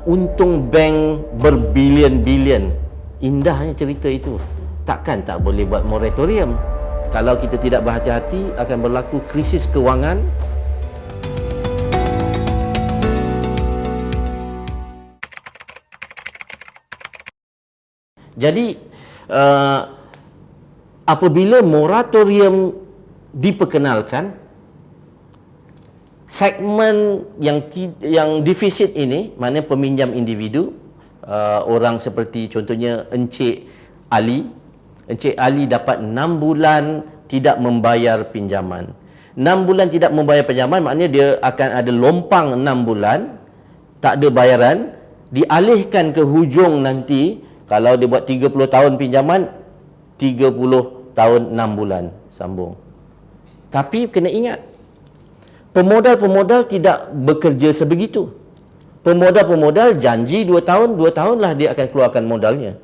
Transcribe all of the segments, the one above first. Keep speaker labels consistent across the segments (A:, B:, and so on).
A: untung bank berbilion-bilion. Indahnya cerita itu. Takkan tak boleh buat moratorium. Kalau kita tidak berhati-hati, akan berlaku krisis kewangan. Jadi apabila moratorium diperkenalkan, segmen yang defisit ini, maknanya peminjam individu, orang seperti contohnya Encik Ali. Encik Ali dapat 6 bulan tidak membayar pinjaman. 6 bulan tidak membayar pinjaman maknanya dia akan ada lompang 6 bulan tak ada bayaran, dialihkan ke hujung nanti. Kalau dia buat 30 tahun pinjaman, 30 tahun 6 bulan sambung. Tapi kena ingat, pemodal-pemodal tidak bekerja sebegitu. Pemodal-pemodal janji 2 tahun, 2 tahunlah dia akan keluarkan modalnya.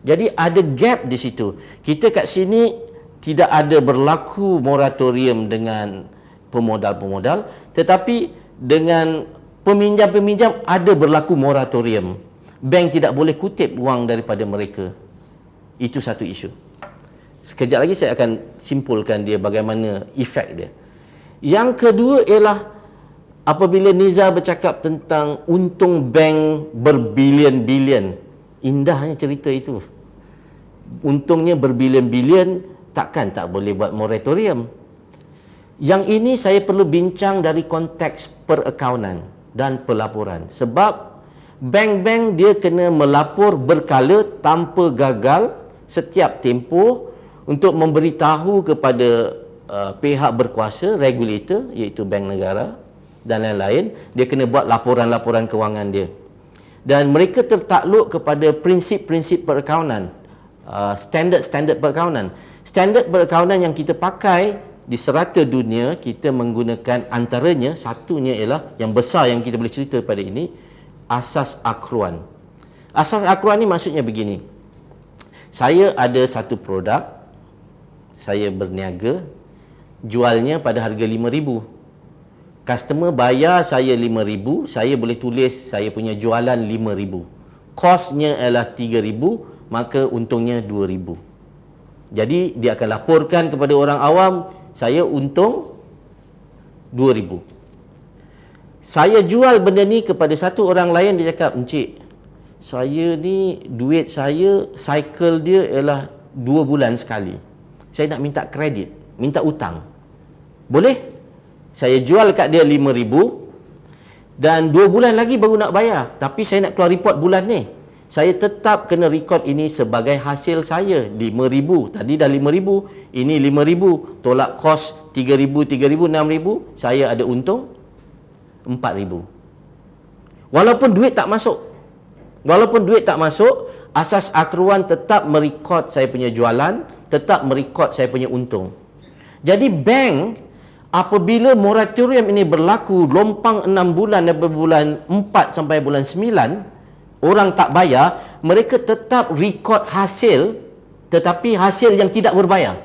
A: Jadi ada gap di situ. Kita kat sini tidak ada berlaku moratorium dengan pemodal-pemodal, tetapi dengan peminjam-peminjam ada berlaku moratorium. Bank tidak boleh kutip wang daripada mereka. Itu satu isu. Sekejap lagi saya akan simpulkan dia bagaimana efek dia. Yang kedua ialah apabila Nizar bercakap tentang untung bank berbilion-bilion. Indahnya cerita itu. Untungnya berbilion-bilion, takkan tak boleh buat moratorium. Yang ini saya perlu bincang dari konteks perakaunan dan pelaporan. Sebab bank-bank dia kena melapor berkala tanpa gagal setiap tempoh untuk memberitahu kepada pihak berkuasa, regulator iaitu bank negara dan lain-lain. Dia kena buat laporan-laporan kewangan dia. Dan mereka tertakluk kepada prinsip-prinsip perakaunan, standard-standard perakaunan. Standard perakaunan yang kita pakai di serata dunia, kita menggunakan antaranya, satunya ialah yang besar yang kita boleh cerita pada ini, asas akruan. Asas akruan ni maksudnya begini. Saya ada satu produk, saya berniaga, jualnya pada harga RM5,000. Customer bayar saya RM5,000, saya boleh tulis saya punya jualan RM5,000. Kosnya adalah RM3,000, maka untungnya RM2,000. Jadi dia akan laporkan kepada orang awam, saya untung RM2,000. Saya jual benda ni kepada satu orang lain, dia cakap, "Encik, saya ni duit saya, cycle dia ialah 2 bulan sekali. Saya nak minta kredit, minta utang. Boleh? Saya jual kat dia RM5,000 dan 2 bulan lagi baru nak bayar. Tapi saya nak keluar report bulan ni. Saya tetap kena rekod ini sebagai hasil saya. RM5,000. Tadi dah RM5,000. Ini RM5,000. Tolak kos RM3,000, RM3,000, RM6,000. Saya ada untung RM4,000. Walaupun duit tak masuk. Walaupun duit tak masuk, asas akruan tetap merekod saya punya jualan, tetap merekod saya punya untung. Jadi bank, apabila moratorium ini berlaku lompang 6 bulan daripada bulan 4 sampai bulan 9, orang tak bayar, mereka tetap rekod hasil, tetapi hasil yang tidak berbayar.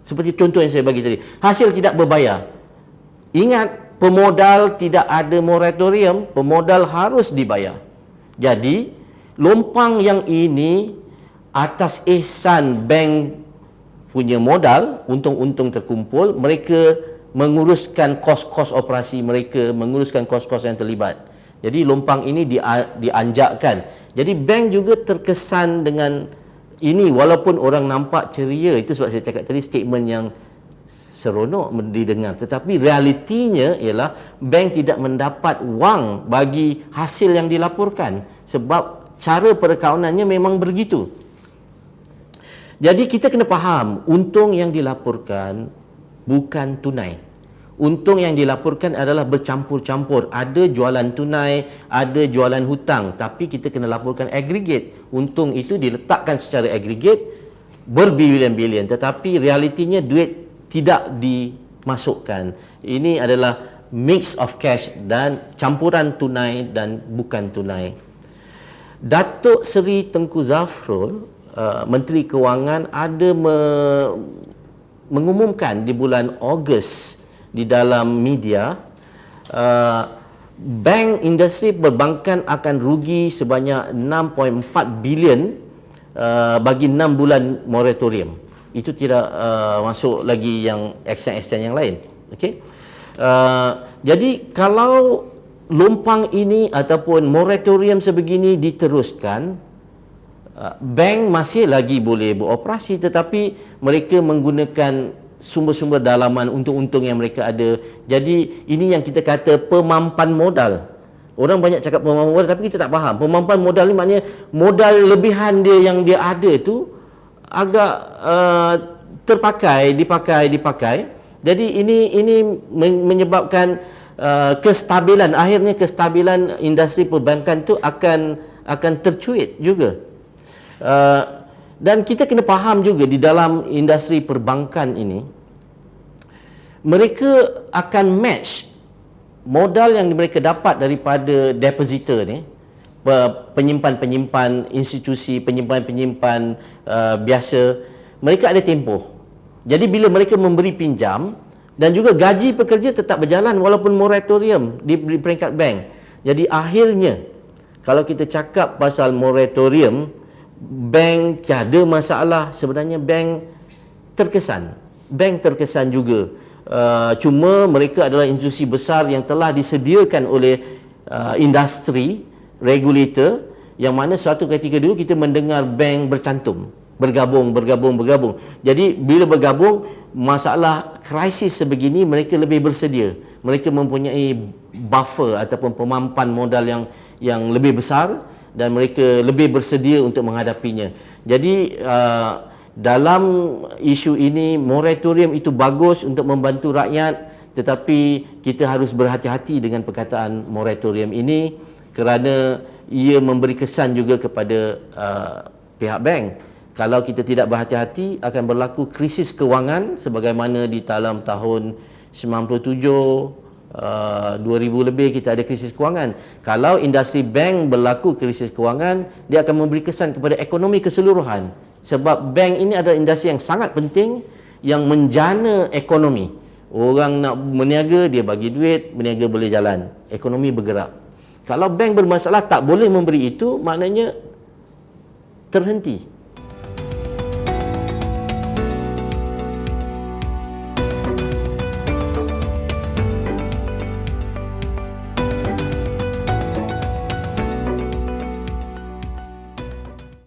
A: Seperti contoh yang saya bagi tadi, hasil tidak berbayar. Ingat, pemodal tidak ada moratorium, pemodal harus dibayar. Jadi, lompang yang ini atas ihsan bank punya modal, untung-untung terkumpul, mereka menguruskan kos-kos operasi mereka, menguruskan kos-kos yang terlibat. Jadi lompang ini dianjakkan. Jadi bank juga terkesan dengan ini, walaupun orang nampak ceria. Itu sebab saya cakap tadi statement yang seronok didengar, tetapi realitinya ialah bank tidak mendapat wang bagi hasil yang dilaporkan, sebab cara perakaunannya memang begitu. Jadi kita kena faham, untung yang dilaporkan bukan tunai. Untung yang dilaporkan adalah bercampur-campur. Ada jualan tunai, ada jualan hutang. Tapi kita kena laporkan aggregate. Untung itu diletakkan secara aggregate berbilion-bilion. Tetapi realitinya duit tidak dimasukkan. Ini adalah mix of cash dan campuran tunai dan bukan tunai. Datuk Seri Tengku Zafrul, Menteri Kewangan, ada mengumumkan di bulan Ogos di dalam media bank industri perbankan akan rugi sebanyak 6.4 bilion bagi 6 bulan moratorium. Itu tidak masuk lagi yang action yang lain. Okey. Jadi kalau lompang ini ataupun moratorium sebegini diteruskan, bank masih lagi boleh beroperasi, tetapi mereka menggunakan sumber-sumber dalaman untung-untung yang mereka ada. Jadi ini yang kita kata pemampan modal. Orang banyak cakap pemampan modal tapi kita tak faham. Pemampan modal ni maknanya modal lebihan dia yang dia ada tu agak dipakai. Jadi ini menyebabkan akhirnya kestabilan industri perbankan tu akan tercuit juga. Dan kita kena faham juga di dalam industri perbankan ini, mereka akan match modal yang mereka dapat daripada depositor ni, penyimpan-penyimpan institusi, penyimpan-penyimpan biasa, mereka ada tempoh. Jadi bila mereka memberi pinjam dan juga gaji pekerja tetap berjalan walaupun moratorium di peringkat bank. Jadi akhirnya kalau kita cakap pasal moratorium, bank tiada masalah. Sebenarnya bank terkesan juga. Cuma mereka adalah institusi besar yang telah disediakan oleh industri regulator, yang mana suatu ketika dulu kita mendengar bank bercantum, bergabung. Jadi bila bergabung, masalah krisis sebegini mereka lebih bersedia. Mereka mempunyai buffer ataupun pemampan modal yang lebih besar dan mereka lebih bersedia untuk menghadapinya. Jadi dalam isu ini, moratorium itu bagus untuk membantu rakyat, tetapi kita harus berhati-hati dengan perkataan moratorium ini kerana ia memberi kesan juga kepada pihak bank. Kalau kita tidak berhati-hati, akan berlaku krisis kewangan sebagaimana di dalam tahun 97, 2000 lebih kita ada krisis kewangan. Kalau industri bank berlaku krisis kewangan, dia akan memberi kesan kepada ekonomi keseluruhan. Sebab bank ini adalah industri yang sangat penting yang menjana ekonomi. Orang nak berniaga, dia bagi duit, berniaga boleh jalan, ekonomi bergerak. Kalau bank bermasalah tak boleh memberi itu, maknanya terhenti.